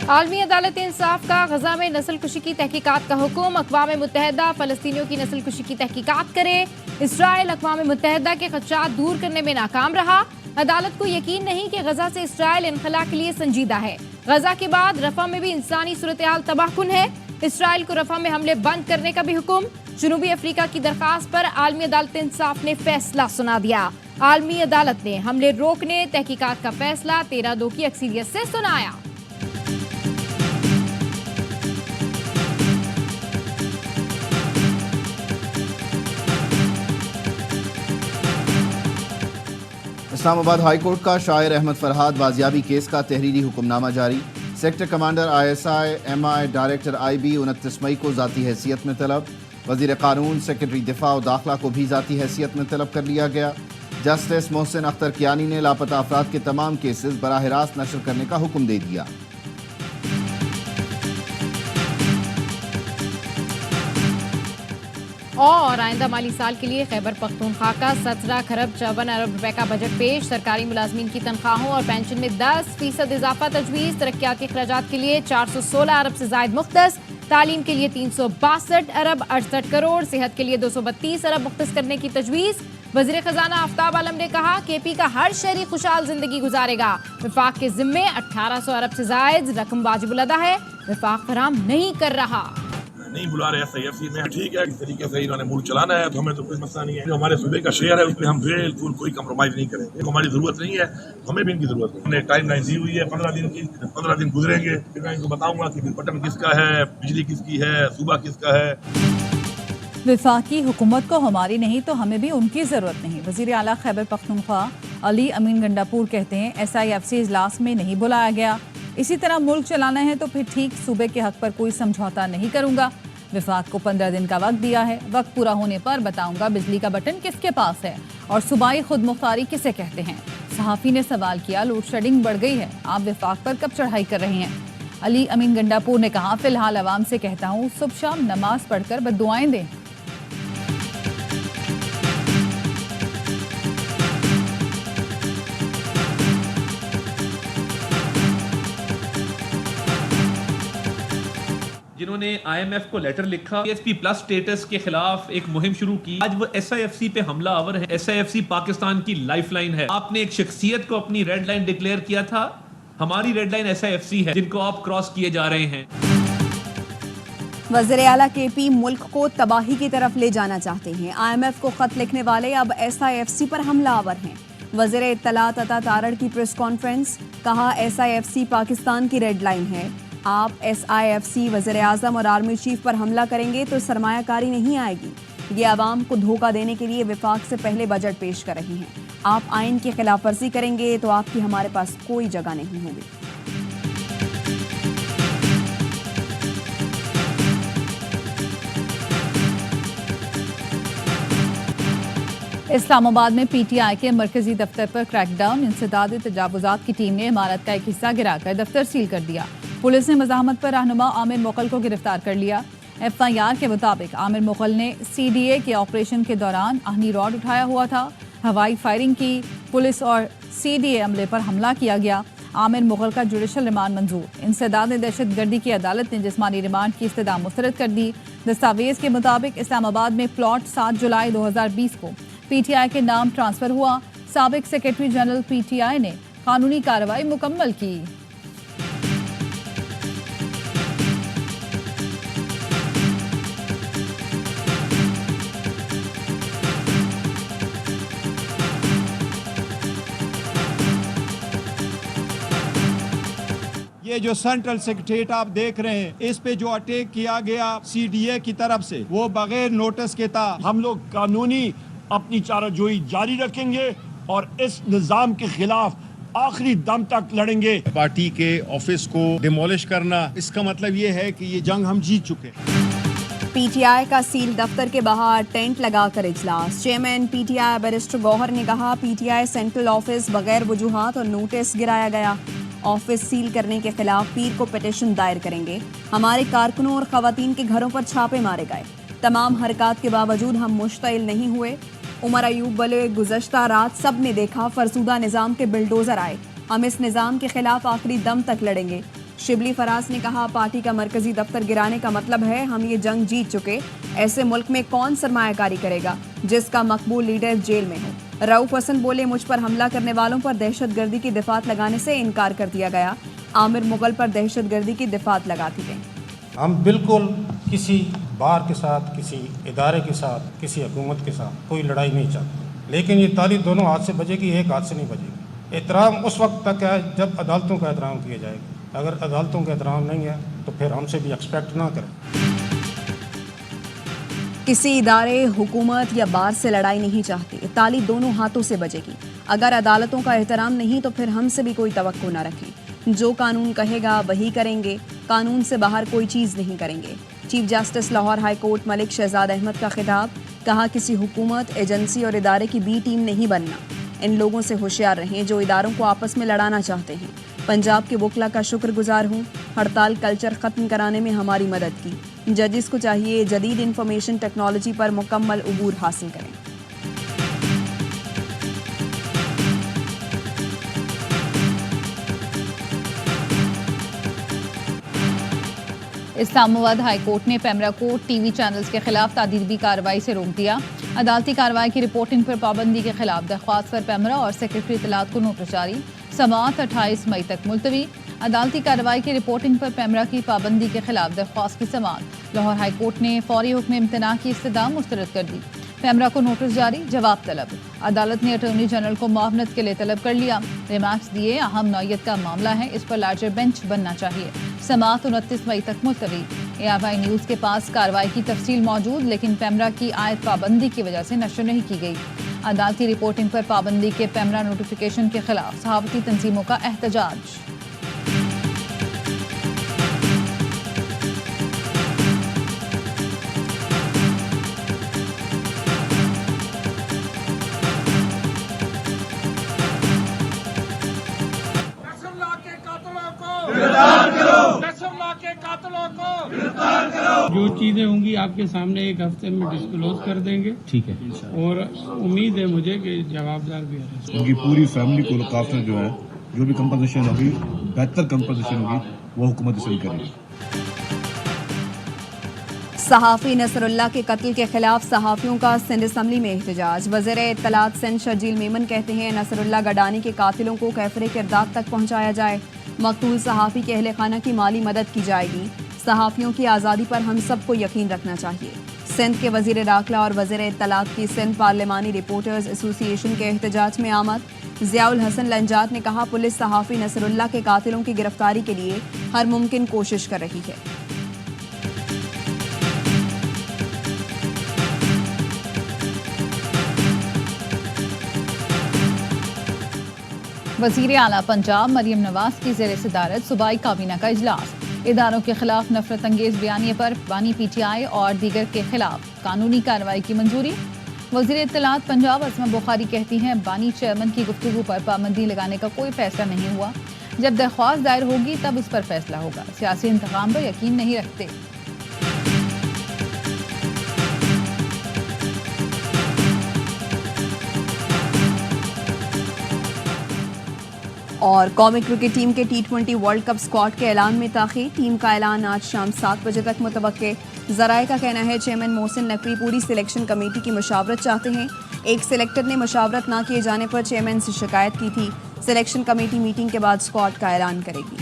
आलमी अदालत इंसाफ का गजा में नस्लकुशी की तहकीकात का हुक्म। अक़वाम मुत्तहिदा फ़लस्तीनियों की नस्लकुशी की तहकीकात करे। इसराइल अक़वाम मुत्तहिदा के खदशात दूर करने में नाकाम रहा। अदालत को यकीन नहीं कि गजा से इसराइल इनखला के लिए संजीदा है। गजा के बाद रफा में भी इंसानी सूरत हाल तबाहकुन है। इसराइल को रफा में हमले बंद करने का भी हुक्म। जनूबी अफ्रीका की दरखास्त पर आलमी अदालत इंसाफ ने फैसला सुना दिया। आलमी अदालत ने हमले रोकने तहकीकात का फैसला 13-2 की अक्सरियत से सुनाया। इस्लामाबाद हाई कोर्ट का शायर अहमद फरहाद बाजियाबी केस का तहरीरी हुक्मनामा जारी। Sector commander ISI MI director IB 29 मई को ज़ाती हैसियत में तलब। वज़ीर कानून सेक्रेटरी दिफा और दाखिला को भी ज़ाती हैसियत में तलब कर लिया गया। जस्टिस मोहसिन अख्तर कियानी ने लापता अफराद के तमाम केसेस बराह रास्त नशर करने का हुक्म दे दिया। और आइंदा माली साल के लिए खैबर पख्तूनख्वा का 17 खरब 54 अरब रुपए का बजट पेश। सरकारी मुलाजमीन की तनख्वाहों और पेंशन में 10% इजाफा तजवीज़। तरक्याती अखराजात के लिए 416 अरब से जायद मुख्तस। तालीम के लिए 362 अरब 68 करोड़। सेहत के लिए 232 अरब मुख्तस करने की तजवीज़। वज़ीर खजाना आफ्ताब आलम ने कहा KP का हर शहरी खुशहाल जिंदगी गुजारेगा। विफाक के जिम्मे 1800 अरब से जायद रकम वाजिबुल अदा है। विफाक फराहम नहीं कर रहा। नहीं बुला रहे SIFC में, ठीक है, इस तरीके से इन्होंने मुल्क चलाना है तो हमें तो कोई मसला नहीं है। जो हमारे सूबे का शेयर है उसमें हम बिल्कुल कोई कम्प्रोमाइज़ नहीं करेंगे। हमारी ज़रूरत नहीं है, हमें भी इनकी ज़रूरत है। हमने टाइमलाइन दी हुई है 15 दिन की, 15 दिन गुजरेंगे फिर मैं इनको बताऊंगा कि बटन किसका है, बिजली किसकी है, सूबा किसका है। वफाकी हुकूमत को हमारी नहीं तो हमें भी उनकी ज़रूरत नहीं। वज़ीर आला खैबर पख्तूनख्वा अली अमीन गंडापुर कहते हैं SIFC इजलास में नहीं बुलाया गया। इसी तरह मुल्क चलाना है तो फिर ठीक सूबे के हक पर कोई समझौता नहीं करूंगा। विफाक को 15 दिन का वक्त दिया है। वक्त पूरा होने पर बताऊंगा बिजली का बटन किसके पास है और सूबाई खुद मुख्तारी किसे कहते हैं। सहाफ़ी ने सवाल किया, लोड शेडिंग बढ़ गई है, आप विफाक पर कब चढ़ाई कर रहे हैं? अली अमीन गंडापुर ने कहा, फिलहाल अवाम से कहता हूँ सुबह शाम नमाज पढ़कर बद्दुआएं दें। जिन्होंने IMF को लेटर लिखा, GSP+ स्टेटस के खिलाफ एक मुहिम शुरू की, आज वो SIFC पे हमला आवर है। SIFC पाकिस्तान की लाइफलाइन है। आपने एक शख्सियत को अपनी रेड लाइन डिक्लेयर किया था, हमारी रेड लाइन SIFC है जिनको आप क्रॉस किए जा रहे हैं। वज़ीर आला KP मुल्क को तबाही की तरफ ले जाना चाहते हैं। IMF को खत लिखने वाले अब SIFC पर हमलावर हैं। वज़ीर इत्तलात अता तारड़ की प्रेस कॉन्फ्रेंस, कहा SIFC पाकिस्तान की रेड लाइन है। आप SIFC वज़ीर आज़म और आर्मी चीफ पर हमला करेंगे तो सरमायाकारी नहीं आएगी। ये आवाम को धोखा देने के लिए विफाक से पहले बजट पेश कर रही हैं। आप आइन की खिलाफ वर्जी करेंगे तो आपकी हमारे पास कोई जगह नहीं होगी। इस्लामाबाद में PTI के मरकजी दफ्तर पर क्रैकडाउन। इंसदाद तजावुजात की टीम ने इमारत का एक हिस्सा गिराकर दफ्तर सील कर दिया। पुलिस ने मज़ाहमत पर रहनुमा आमिर मुग़ल को गिरफ्तार कर लिया। FIR के मुताबिक आमिर मुग़ल ने CDA के ऑपरेशन के दौरान आहनी रॉड उठाया हुआ था। हवाई फायरिंग की, पुलिस और CDA अमले पर हमला किया गया। आमिर मुग़ल का जुडिशल रिमांड मंजूर। इंसदाद दहशत गर्दी की अदालत ने जिस्मानी रिमांड की इस्तदा मुस्तरद कर दी। दस्तावेज़ के मुताबिक इस्लामाबाद में प्लॉट 7 जुलाई 2020 को PTI के नाम ट्रांसफ़र हुआ। साबिक सेक्रेटरी जनरल PTI ने कानूनी कार्रवाई मुकम्मल की। ये जो सेंट्रल सेक्रेटेरिएट आप देख रहे हैं, इस पे जो अटैक किया गया CDA की तरफ से, वो बगैर नोटिस के था। हम लोग कानूनी अपनी चाराजोई जारी रखेंगे और इस निज़ाम के खिलाफ आखिरी दम तक लड़ेंगे। पार्टी के ऑफिस को डिमोलिश करना, इसका मतलब ये है कि ये जंग हम जीत चुके हैं। PTI का सील दफ्तर के बाहर टेंट लगाकर इजलास। चेयरमैन PTI बैरिस्टर गौहर ने कहा, PTI सेंट्रल ऑफिस बगैर वजूहात और नोटिस गिराया गया। ऑफिस सील करने के खिलाफ पीर को पिटीशन दायर करेंगे। हमारे कारकुनों और खवातीन के घरों पर छापे मारे गए। तमाम हरकत के बावजूद हम मुश्तइल नहीं हुए। उमर अयूब बोले, गुज़श्ता रात सब ने देखा फरसूदा निज़ाम के बिल्डोज़र आए। हम इस निज़ाम के खिलाफ आखिरी दम तक लड़ेंगे। शिबली फराज ने कहा, पार्टी का मरकजी दफ्तर गिराने का मतलब है हम ये जंग जीत चुके। ऐसे मुल्क में कौन सरमायाकारी करेगा जिसका मकबूल लीडर जेल में हो। रऊफ हसन बोले, मुझ पर हमला करने वालों पर दहशतगर्दी की दिफात लगाने से इनकार कर दिया गया। आमिर मुगल पर दहशतगर्दी की दिफात लगा दी गई। हम बिल्कुल किसी बार के साथ, किसी इदारे के साथ, किसी हुकूमत के साथ कोई लड़ाई नहीं चाहते, लेकिन ये ताली दोनों हाथ से बजेगी, एक हाथ से नहीं बजेगी। एहतराम उस वक्त तक है जब अदालतों का एहतराम किया जाएगा। अगर अदालतों का एहतराम नहीं है तो फिर हमसे भी एक्सपेक्ट ना करें। किसी इदारे, हुकूमत या बार से लड़ाई नहीं चाहती, ताली दोनों हाथों से बजेगी। अगर अदालतों का एहतराम नहीं तो फिर हमसे भी कोई तवक्को ना रखें। जो कानून कहेगा वही करेंगे, कानून से बाहर कोई चीज़ नहीं करेंगे। Chief justice Lahore high court Malik Shahzad Ahmad का खिताब, कहा, किसी हुकूमत, एजेंसी और इदारे की बी टीम नहीं बनना। इन लोगों से होशियार रहें जो इदारों को आपस में लड़ाना चाहते हैं। पंजाब के वकला का शुक्रगुजार हूँ, हड़ताल कल्चर ख़त्म कराने में हमारी मदद की। जजिस को चाहिए जदीद इंफॉर्मेशन टेक्नोलॉजी पर मुकम्मल उबूर हासिल करें। इस्लामाबाद हाई कोर्ट ने पैमरा को टीवी चैनल्स के खिलाफ तादीबी कार्रवाई से रोक दिया। अदालती कार्रवाई की रिपोर्टिंग पर पाबंदी के खिलाफ दरख्वास्त पर पैमरा और सेक्रेटरी इत्तलात को नोटिस जारी। समाअत 28 मई तक मुलतवी। अदालती कार्रवाई की रिपोर्टिंग पर पैमरा की पाबंदी के खिलाफ दरख्वास्त की समाअत। लाहौर हाई कोर्ट ने फौरी हुक्म इम्तना की इस्तदा मुस्तरद कर दी। पैमरा को नोटिस जारी, जवाब तलब। अदालत ने अटॉर्नी जनरल को मुआवनत के लिए तलब कर लिया। रिमार्क्स दिए, अहम नौयत का मामला है, इस पर लार्जर बेंच बनना चाहिए। समाअत 29 मई तक मुलतवी। ARY न्यूज़ के पास कार्रवाई की तफसील मौजूद, लेकिन पैमरा की आयत पाबंदी की वजह से नशर नहीं की गई। अदालती रिपोर्टिंग पर पाबंदी के पैमरा नोटिफिकेशन के खिलाफ सहाफती तंजीमों का एहतजाज। जो चीज़ें होंगी आपके सामने एक हफ्ते में डिस्क्लोज कर देंगे। ठीक है। और उम्मीद है मुझे कि जवाबदार भी है। उनकी पूरी फैमिली को लोग आफ्टर जो है, जो भी कंपनसेशन होगी, बेहतर कंपनसेशन होगी, वो हुकूमत इसलिए करेगी। सहाफ़ी नसरुल्लाह के कत्ल के खिलाफ सहाफ़ियों का सिंध असम्बली में एहतजाज। वज़ीर इत्तलात सिंध शर्जील मेमन कहते हैं, नसरुल्लाह गडानी के कातिलों को कैफरे किरदाद तक पहुँचाया जाए। मकतूल सहाफ़ी के अहले खाना की माली मदद की जाएगी। सहाफ़ियों की आज़ादी पर हम सबको यकीन रखना चाहिए। सिंध के वज़ीर दाखिला और वज़ीर इत्तलात की सिंध पार्लिमानी रिपोर्टर्स एसोसिएशन के एहतजाज में आमद। ज़ियाउल हसन लंजात ने कहा, पुलिस सहाफ़ी नसरुल्लाह के कातिलों की गिरफ्तारी के लिए हर मुमकिन कोशिश कर रही है। वज़ीर आला पंजाब मरियम नवाज की ज़ेर सदारत सूबाई काबीना का इजलास। इदारों के खिलाफ नफरत अंगेज बयानिए पर बानी PTI और दीगर के खिलाफ कानूनी कार्रवाई की मंजूरी। वज़ीर इत्तलात पंजाब असमा बुखारी कहती हैं, बानी चेयरमैन की गुफ्तगू पर पाबंदी लगाने का कोई फैसला नहीं हुआ। जब दरख्वास्त दायर होगी तब उस पर फैसला होगा। सियासी इंतकाम पर यकीन नहीं रखते। और कौमी क्रिकेट टीम के T20 वर्ल्ड कप स्क्वाड के ऐलान में ताख़ीर। टीम का ऐलान आज शाम 7 बजे तक मुतवक्के। ज़राए का कहना है, चेयरमैन मोहसिन नकवी पूरी सिलेक्शन कमेटी की मशावरत चाहते हैं। एक सिलेक्टर ने मशावरत ना किए जाने पर चेयरमैन से शिकायत की थी। सिलेक्शन कमेटी मीटिंग के बाद स्क्वाड का ऐलान करेगी।